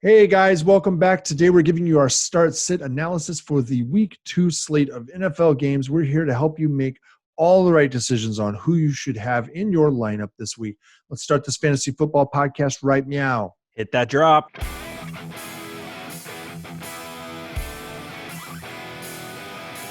Hey guys, welcome back. Today we're giving you our start-sit analysis for the Week 2 slate of NFL games. We're here to help you make all the right decisions on who you should have in your lineup this week. Let's start this fantasy football podcast right now. Hit that drop.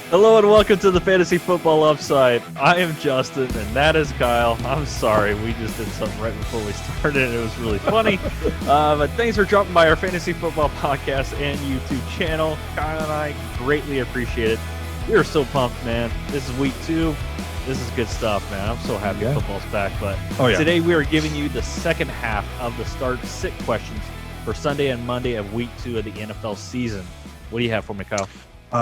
Hello and welcome to the Fantasy Football Upside. I am Justin and that is Kyle. I'm sorry, we just did something right before we started and it was really funny. But thanks for dropping by our Fantasy Football Podcast and YouTube channel. Kyle and I greatly appreciate it. We are so pumped, man. This is week 2. This is good stuff, man. I'm so happy football's back. But today we are giving you the second half of the start-sit questions for Sunday and Monday of week 2 of the NFL season. What do you have for me, Kyle?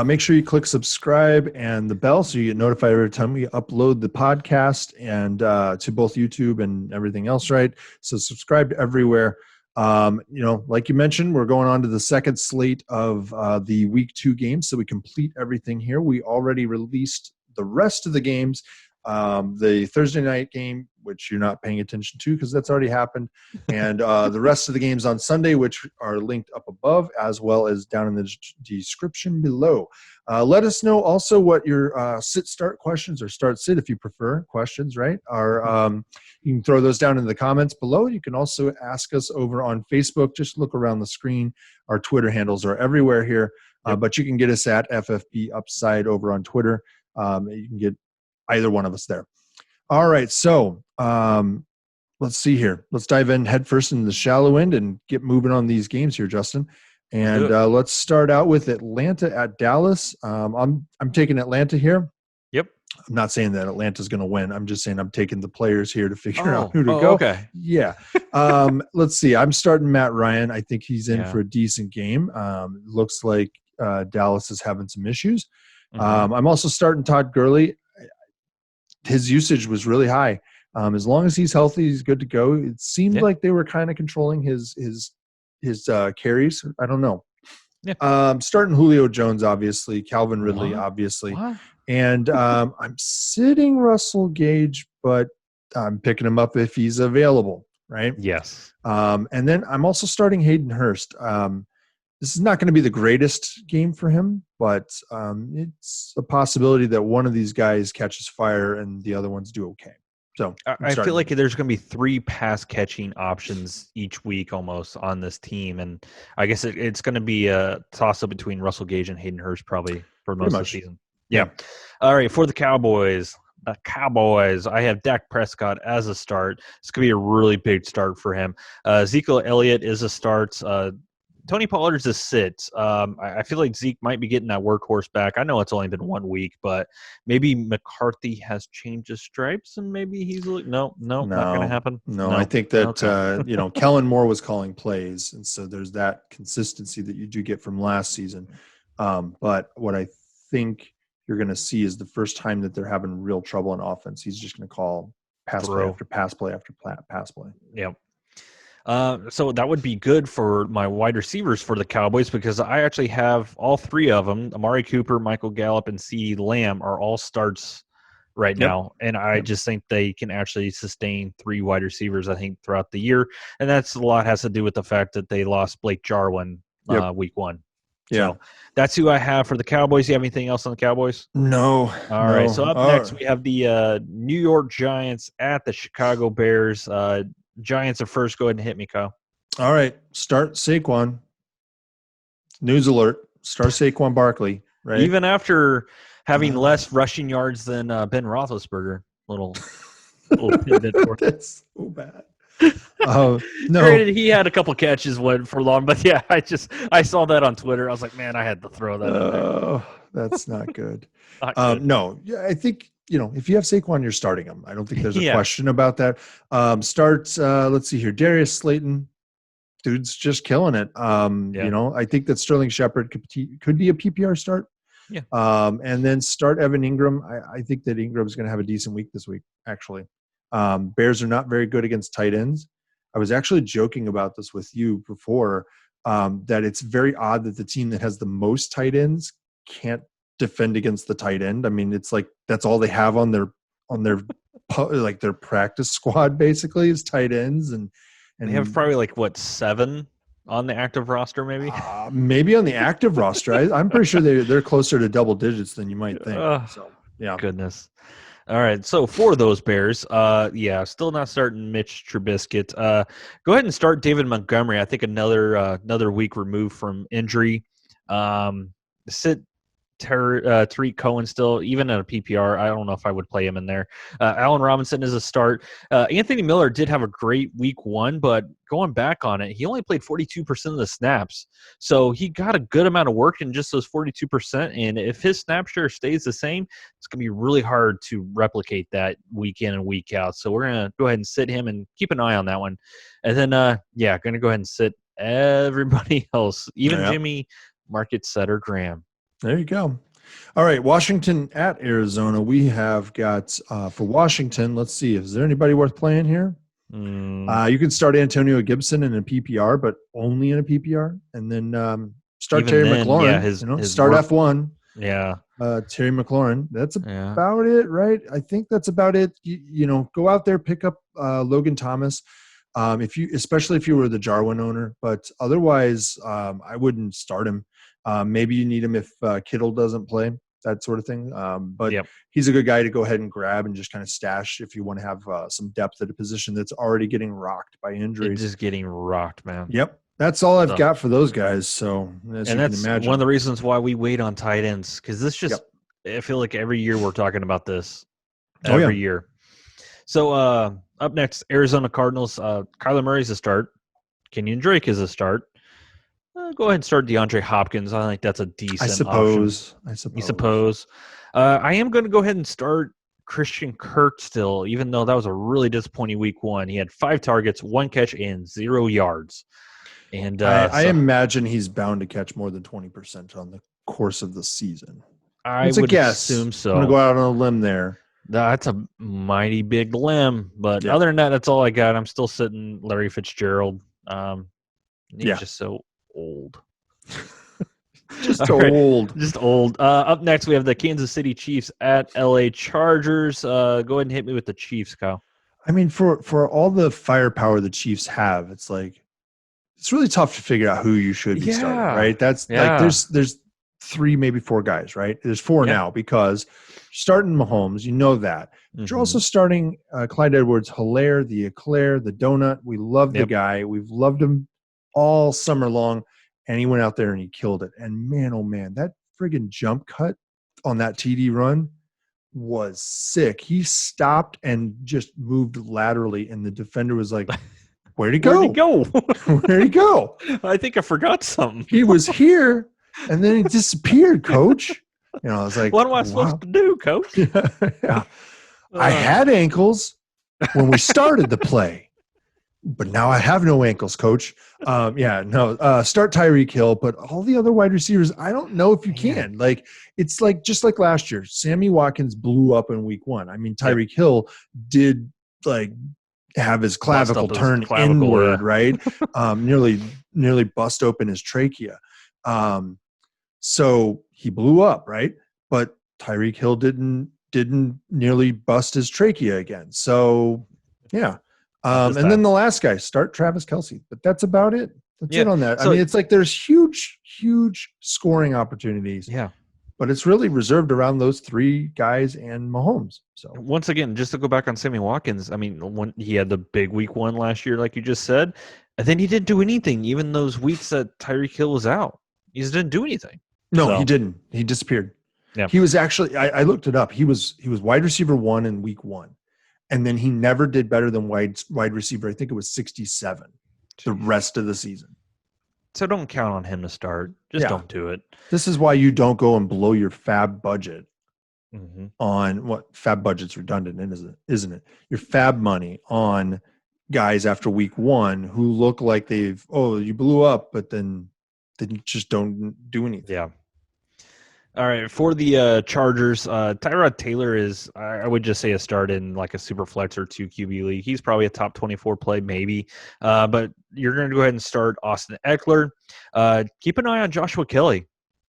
Make sure you click subscribe and the bell so you get notified every time we upload the podcast and to both YouTube and everything else, right? So subscribe everywhere. Like you mentioned, we're going on to the second slate of the week 2 games. So we complete everything here. We already released the rest of the games. The Thursday night game, which you're not paying attention to because that's already happened, and the rest of the games on Sunday, which are linked up above as well as down in the description below. Let us know also what your sit-start questions or start-sit, if you prefer, questions, right, are. You can throw those down in the comments below. You can also ask us over on Facebook. Just look around the screen. Our Twitter handles are everywhere here, but you can get us at FFB Upside over on Twitter. You can get either one of us there. All right, so let's see here. Let's dive in headfirst into the shallow end and get moving on these games here, Justin. And let's start out with Atlanta at Dallas. I'm taking Atlanta here. Yep. I'm not saying that Atlanta's going to win. I'm just saying I'm taking the players here to figure out who to go. Okay. Yeah. Let's see. I'm starting Matt Ryan. I think he's in for a decent game. Looks like Dallas is having some issues. I'm also starting Todd Gurley. His usage was really high. As long as he's healthy, he's good to go. It seemed like they were kind of controlling his carries. I don't know. Starting Julio Jones, obviously. Calvin Ridley, obviously. And I'm sitting Russell Gage, but I'm picking him up if he's available, right? Yes. And then I'm also starting Hayden Hurst. This is not going to be the greatest game for him, but it's a possibility that one of these guys catches fire and the other ones do okay. So I feel like there's going to be 3 pass catching options each week almost on this team. And I guess it's going to be a toss-up between Russell Gage and Hayden Hurst probably for most of the season. Yeah. All right, for the Cowboys, I have Dak Prescott as a start. It's going to be a really big start for him. Ezekiel Elliott is a start. Tony Pollard's a sit. I feel like Zeke might be getting that workhorse back. I know it's only been 1 week, but maybe McCarthy has changed his stripes and maybe he's like, no, not going to happen. No, I think that, Kellen Moore was calling plays. And so there's that consistency that you do get from last season. But what I think you're going to see is the first time that they're having real trouble in offense. He's just going to call pass play after pass play after pass play. Yeah. So that would be good for my wide receivers for the Cowboys because I actually have all 3 of them. Amari Cooper, Michael Gallup, and CeeDee Lamb are all starts right now. And I just think they can actually sustain 3 wide receivers, I think, throughout the year. And that's a lot has to do with the fact that they lost Blake Jarwin week 1. Yeah. So that's who I have for the Cowboys. You have anything else on the Cowboys? No. All right. So up next, we have the New York Giants at the Chicago Bears. Giants are first. Go ahead and hit me, Kyle. All right. Start Saquon. News alert. Start Saquon Barkley, right? Even after having less rushing yards than Ben Roethlisberger. Little tidbit for That's so bad. No. Granted, he had a couple catches for long, but yeah, I saw that on Twitter. I was like, man, I had to throw that in there. That's not good. Not good. No. Yeah, I think if you have Saquon, you're starting him. I don't think there's a question about that. Let's see here. Darius Slayton, dude's just killing it. I think that Sterling Shepard could be a PPR start. Yeah. And then start Evan Ingram. I think that Ingram's going to have a decent week this week, actually. Bears are not very good against tight ends. I was actually joking about this with you before, that it's very odd that the team that has the most tight ends can't defend against the tight end. I mean, it's like that's all they have on their like their practice squad basically is tight ends, and they have probably 7 on the active roster, maybe? Maybe on the active roster. I'm pretty sure they're closer to double digits than you might think. So, yeah. Goodness. All right, so for those Bears, still not starting Mitch Trubisky. Go ahead and start David Montgomery. I think another week removed from injury. Sit Tariq Cohen still, even in a PPR. I don't know if I would play him in there. Allen Robinson is a start. Anthony Miller did have a great week one, but going back on it, he only played 42% of the snaps. So he got a good amount of work in just those 42%. And if his snap share stays the same, it's going to be really hard to replicate that week in and week out. So we're going to go ahead and sit him and keep an eye on that one. And then, going to go ahead and sit everybody else, even Jimmy Market Setter Graham. There you go. All right, Washington at Arizona. We have got for Washington. Let's see. Is there anybody worth playing here? You can start Antonio Gibson in a PPR, but only in a PPR, and then start Even Terry then, McLaurin. His start work, F1. Yeah. Terry McLaurin. That's about it, right? I think that's about it. Go out there, pick up Logan Thomas. Especially if you were the Jarwin owner, but otherwise, I wouldn't start him. Maybe you need him if Kittle doesn't play, that sort of thing. But he's a good guy to go ahead and grab and just kind of stash if you want to have some depth at a position that's already getting rocked by injuries. It's just getting rocked, man. Yep. That's all I've got for those guys. So, as you can imagine. One of the reasons why we wait on tight ends, because this just, I feel like every year we're talking about this. Every year. So, up next, Arizona Cardinals. Kyler Murray's a start. Kenyon Drake is a start. Go ahead and start DeAndre Hopkins. I think that's a decent option. I suppose. I am going to go ahead and start Christian Kirk still, even though that was a really disappointing week one. He had 5 targets, 1 catch, and 0 yards. And I imagine he's bound to catch more than 20% on the course of the season. I would assume so. I'm going to go out on a limb there. That's a mighty big limb. But other than that, that's all I got. I'm still sitting Larry Fitzgerald. He's just so old. Just old. Just old. Up next, we have the Kansas City Chiefs at LA Chargers. Go ahead and hit me with the Chiefs, Kyle. I mean, for all the firepower the Chiefs have, it's really tough to figure out who you should be starting, right? That's like there's 3, maybe 4 guys, right? There's 4 now because you're starting Mahomes, you know that. But you're also starting Clyde Edwards-Helaire, the Eclair, the Donut. We love the guy. We've loved him all summer long, and he went out there and he killed it. And man, oh man, that friggin' jump cut on that TD run was sick. He stopped and just moved laterally, and the defender was like, where'd he go? Where'd he go? I think I forgot something. He was here, and then he disappeared, coach. I was like, what am I supposed to do, coach? I had ankles when we started the play, but now I have no ankles, coach. Start Tyreek Hill, but all the other wide receivers, I don't know if you can. It's just like last year. Sammy Watkins blew up in week one. I mean, Tyreek Hill did have his clavicle turn inward, right? Nearly bust open his trachea. So he blew up, right? But Tyreek Hill didn't nearly bust his trachea again. So, yeah. And then the last guy, start Travis Kelce. But that's about it. That's it on that. So, I mean, it's like there's huge, huge scoring opportunities. Yeah. But it's really reserved around those 3 guys and Mahomes. So once again, just to go back on Sammy Watkins, I mean, when he had the big week one last year, like you just said, and then he didn't do anything, even those weeks that Tyreek Hill was out. He just didn't do anything. No, he didn't. He disappeared. Yeah. He was actually, I looked it up. He was wide receiver 1 in week 1. And then he never did better than wide receiver. I think it was 67 the rest of the season. So don't count on him to start. Just don't do it. This is why you don't go and blow your fab budget on what fab budget's redundant, isn't it? Your fab money on guys after week 1 who look like you blew up, but then you just don't do anything. Yeah. All right, for the Chargers, Tyrod Taylor is, I would just say, a start in like a super flex or 2 QB league. He's probably a top 24 play, maybe. But you're going to go ahead and start Austin Eckler. Keep an eye on Joshua Kelly.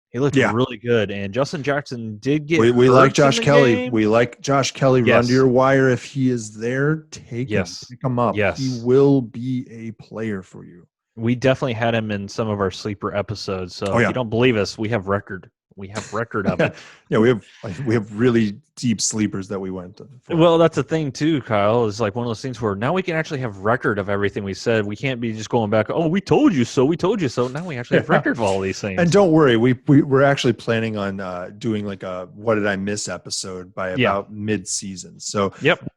He looked really good, and Justin Jackson did get. We like Josh Kelly. Game. We like Josh Kelly. Yes. Run to your wire if he is there. Take him. Pick him up. Yes. He will be a player for you. We definitely had him in some of our sleeper episodes. So if you don't believe us, we have record. We have record of it. Yeah, we have really deep sleepers that we went for. Well, that's the thing too, Kyle. It's like one of those things where now we can actually have record of everything we said. We can't be just going back. Oh, we told you so. We told you so. Now we actually have record of all these things. And don't worry, we're actually planning on doing like a "What Did I Miss" episode by about mid-season. So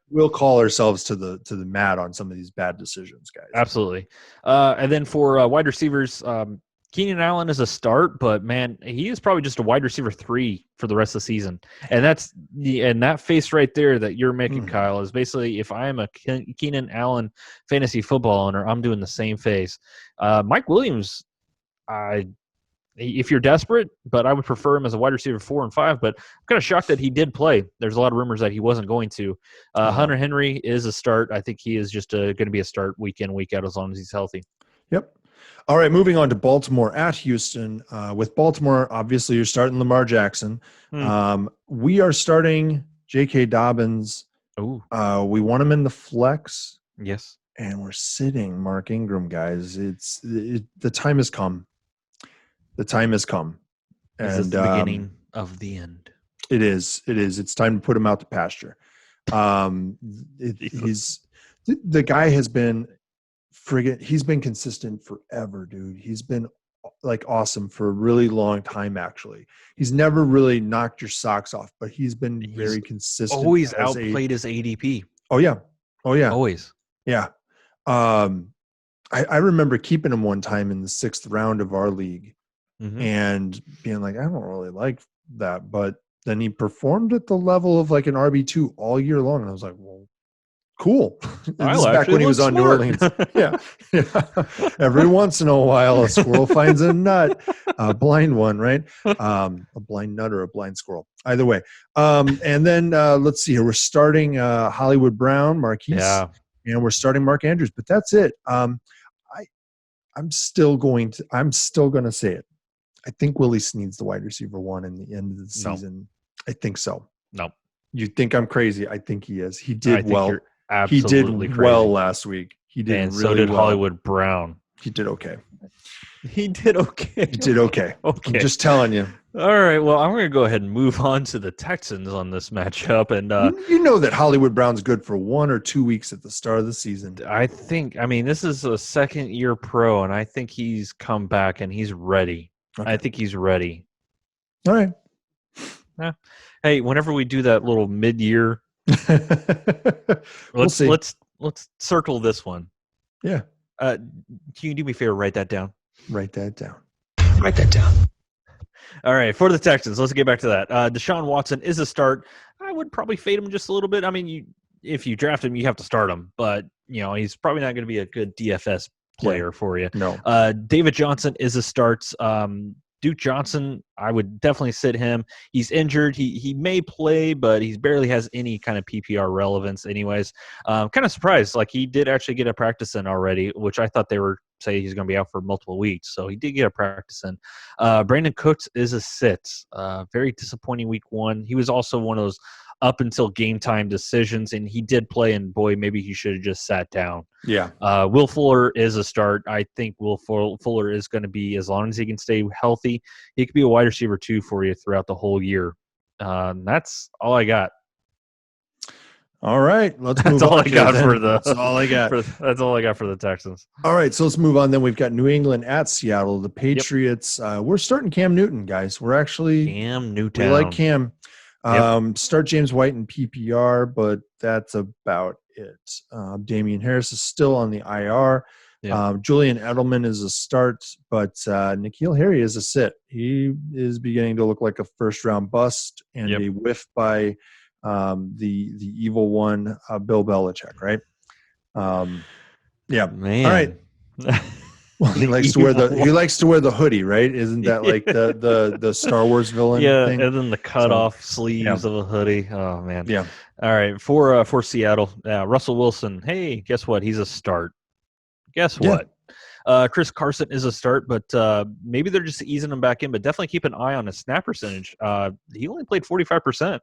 we'll call ourselves to the mat on some of these bad decisions, guys. Absolutely. And then for wide receivers, Keenan Allen is a start, but man, he is probably just a wide receiver 3 for the rest of the season. And that face right there that you're making, Kyle, is basically if I am a Keenan Allen fantasy football owner, I'm doing the same face. Mike Williams, if you're desperate, but I would prefer him as a wide receiver 4 and 5. But I'm kind of shocked that he did play. There's a lot of rumors that he wasn't going to. Hunter Henry is a start. I think he is just going to be a start week in, week out as long as he's healthy. Yep. All right, moving on to Baltimore at Houston. With Baltimore, obviously you're starting Lamar Jackson. We are starting J.K. Dobbins. Ooh. We want him in the flex. Yes. And we're sitting Mark Ingram, guys. The time has come. The time has come. This is the beginning of the end. It is. It's time to put him out to pasture. The guy has been he's been consistent forever, dude. He's been like awesome for a really long time, actually. He's never really knocked your socks off, but he's been very consistent. Always outplayed his ADP. Oh, yeah. Always. Yeah. I remember keeping him one time in the 6th round of our league and being like, I don't really like that. But then he performed at the level of like an RB2 all year long. And I was like, well, cool. This is back when he was on New Orleans. Yeah. Every once in a while, a squirrel finds a nut, a blind one, right? A blind nut or a blind squirrel. Either way. And then let's see here. We're starting Hollywood Brown, Marquise, and we're starting Mark Andrews. But that's it. I'm still going to say it. I think Willie Snead's the wide receiver 1 in the end of the season. I think so. No. You think I'm crazy? I think he is. He did well. He did crazy. well last week. He did and really so did well. Hollywood Brown. He did okay. He did okay. Okay. I'm just telling you. All right. Well, I'm going to go ahead and move on to the Texans on this matchup. And you know that Hollywood Brown's good for 1 or 2 weeks at the start of the season. I mean, this is a second-year pro, and I think he's come back and he's ready. Okay. I think he's ready. All right. Yeah. Hey, whenever we do that little mid-year, let's circle this one. Yeah. Can you do me a favor? Write that down. Write that down. All right. For the Texans, let's get back to that. Deshaun Watson is a start. I would probably fade him just a little bit. I mean, if you draft him, you have to start him, but he's probably not going to be a good DFS player for you. No. David Johnson is a start. Duke Johnson, I would definitely sit him. He's injured. He may play, but he barely has any kind of PPR relevance anyways. Kind of surprised. Like, he did actually get a practice in already, which I thought they were saying he's going to be out for multiple weeks. So he did get a practice in. Brandon Cooks is a sit. Very disappointing week 1. He was also one of those up until game time decisions, and he did play, and boy, maybe he should have just sat down. Yeah. Will Fuller is a start. I think Will Fuller is going to be, as long as he can stay healthy, he could be a wide receiver 2 for you throughout the whole year. That's all I got. All right, let's move on. That's all I got for the. That's all I got. That's all I got for the Texans. All right, so let's move on. Then we've got New England at Seattle. The Patriots. We're starting Cam Newton, guys. We're actually Cam Newton. We like Cam. Start James White in PPR, but that's about it. Damian Harris is still on the IR. Julian Edelman is a start, but N'Keal Harry is a sit. He is beginning to look like a first-round bust and a whiff by the evil one, Bill Belichick, right? Man. All right. Well, he likes to wear the hoodie, right? Isn't that like the Star Wars villain? Thing? And then the cut off sleeves of a hoodie. Oh man. Yeah. All right, for Seattle, Russell Wilson. Hey, guess what? He's a start. Guess what? Chris Carson is a start, but maybe they're just easing him back in. But definitely keep an eye on his snap percentage. He only played 45%.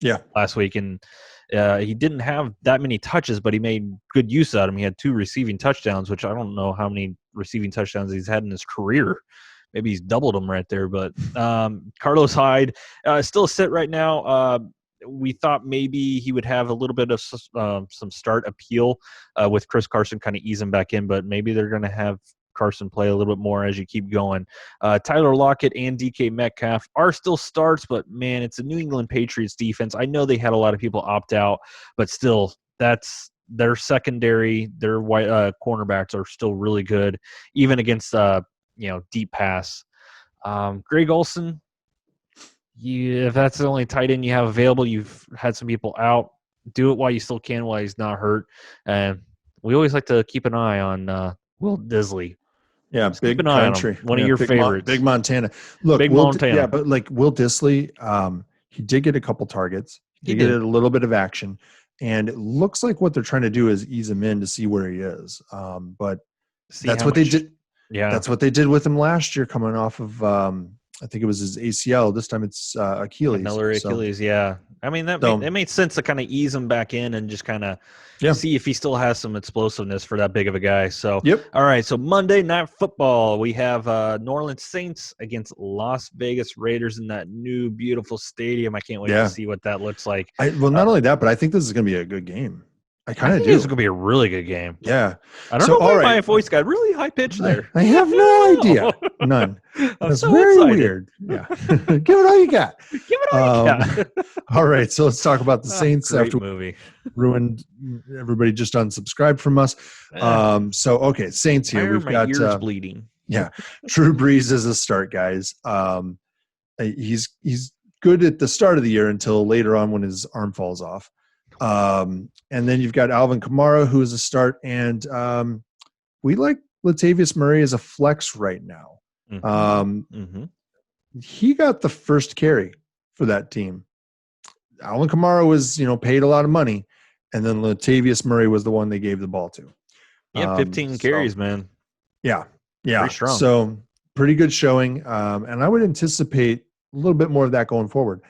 Yeah. Last week, and He didn't have that many touches, but he made good use out of them. He had 2 receiving touchdowns, which I don't know how many receiving touchdowns he's had in his career. Maybe he's doubled them right there. But Carlos Hyde still a sit right now. We thought maybe he would have a little bit of some start appeal with Chris Carson kind of easing back in, but maybe they're going to have Carson play a little bit more as you keep going. Tyler Lockett and DK Metcalf are still starts, but man, it's a New England Patriots defense. I know they had a lot of people opt out, but still, that's their secondary. Their cornerbacks are still really good, even against deep pass. Greg Olsen, if that's the only tight end you have available, you've had some people out. Do it while you still can, while he's not hurt. And we always like to keep an eye on Will Disley. Yeah, Just big keep an eye country. on him. One of your favorites. Big Montana. Look, Big Montana. Yeah, but like Will Disley, he did get a couple targets. He did get a little bit of action. And it looks like what they're trying to do is ease him in to see where he is. But that's what they did. Yeah, that's what they did with him last year, coming off of I think it was his ACL. This time it's Achilles. Another Achilles, yeah. I mean, it made sense to kind of ease him back in and just kind of see if he still has some explosiveness for that big of a guy. So, all right. So Monday Night Football, we have New Orleans Saints against Las Vegas Raiders in that new beautiful stadium. I can't wait to see what that looks like. Not only that, but I think this is going to be a good game. I kind of do. It's going to be a really good game. Yeah. I don't know why my voice got really high pitched there. I have no idea. None. That's so very excited. Weird. Yeah. Give it all you got. Give it all you got. All right. So let's talk about the Saints after movie. Ruined everybody just unsubscribed from us. Saints here. We've got ears bleeding. Yeah. Drew Brees is a start, guys. He's good at the start of the year until later on when his arm falls off. And then you've got Alvin Kamara, who is a start, and we like Latavius Murray as a flex right now. He got the first carry for that team. Alvin Kamara was, paid a lot of money, and then Latavius Murray was the one they gave the ball to. Yeah, 15 carries, man. Yeah. Pretty strong. So pretty good showing, and I would anticipate a little bit more of that going forward.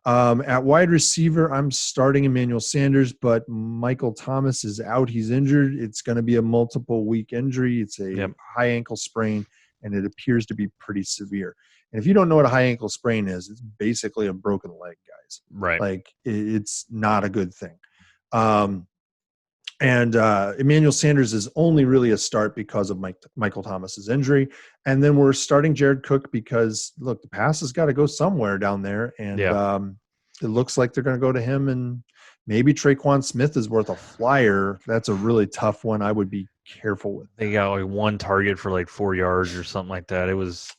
At wide receiver, I'm starting Emmanuel Sanders, but Michael Thomas is out. He's injured. It's going to be a multiple week injury. It's a high ankle sprain, and it appears to be pretty severe. And if you don't know what a high ankle sprain is, it's basically a broken leg, guys. Right. Like, it's not a good thing. Emmanuel Sanders is only really a start because of Michael Thomas's injury. And then we're starting Jared Cook because, look, the pass has got to go somewhere down there. And it looks like they're going to go to him. And maybe Traquan Smith is worth a flyer. That's a really tough one. I would be careful with. They got like one target for like 4 yards or something like that. It was,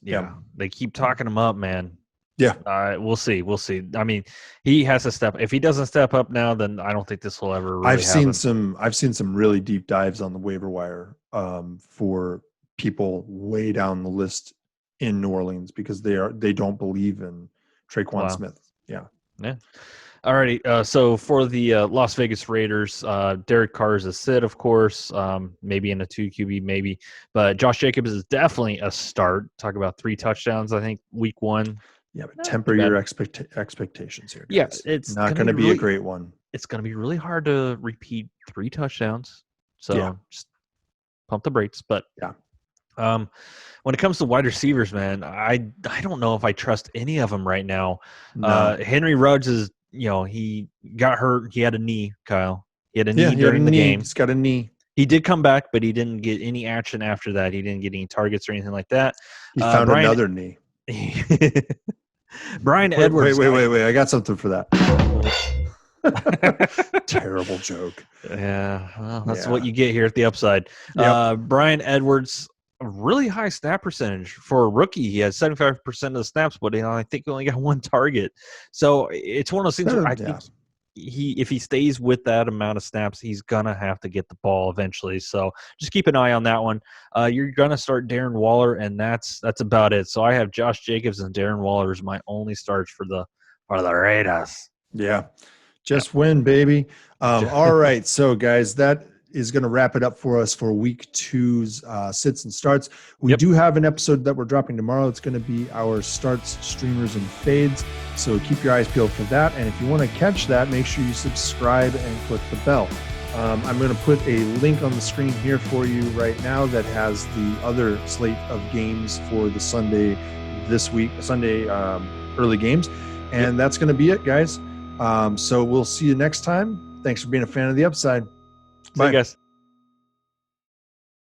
they keep talking him up, man. Yeah. We'll see. I mean, he has to step. If he doesn't step up now, then I don't think this will ever really happen. I've seen some really deep dives on the waiver wire for people way down the list in New Orleans because they don't believe in Traquan Smith. Yeah. Alrighty. So for the Las Vegas Raiders, Derek Carr is a sit, of course. Maybe in a 2 QB, maybe. But Josh Jacobs is definitely a start. Talk about 3 touchdowns, I think, week 1. Yeah, but temper your expectations here, guys. Yeah, it's not going to be a great one. It's going to be really hard to repeat 3 touchdowns. So just pump the brakes. But when it comes to wide receivers, man, I don't know if I trust any of them right now. No. Henry Ruggs is, he got hurt. He had a knee, Kyle. He had a knee during the game. He's got a knee. He did come back, but he didn't get any action after that. He didn't get any targets or anything like that. He found another knee. Brian Edwards. Wait. I got something for that. Terrible joke. Yeah, well, that's what you get here at the Upside. Brian Edwards, a really high snap percentage for a rookie. He had 75% of the snaps, but I think he only got 1 target. So it's one of those things where I think if he stays with that amount of snaps, he's gonna have to get the ball eventually. So just keep an eye on that one. You're gonna start Darren Waller, and that's about it. So I have Josh Jacobs and Darren Waller as my only starts for the Raiders. Yeah, just win, baby. All right, so guys, that is going to wrap it up for us for week 2's sits and starts. We do have an episode that we're dropping tomorrow. It's going to be our starts, streamers, and fades. So keep your eyes peeled for that. And if you want to catch that, make sure you subscribe and click the bell. I'm going to put a link on the screen here for you right now that has the other slate of games for the Sunday this week, Sunday early games. And that's going to be it, guys. So we'll see you next time. Thanks for being a fan of the Upside. Bye, guys.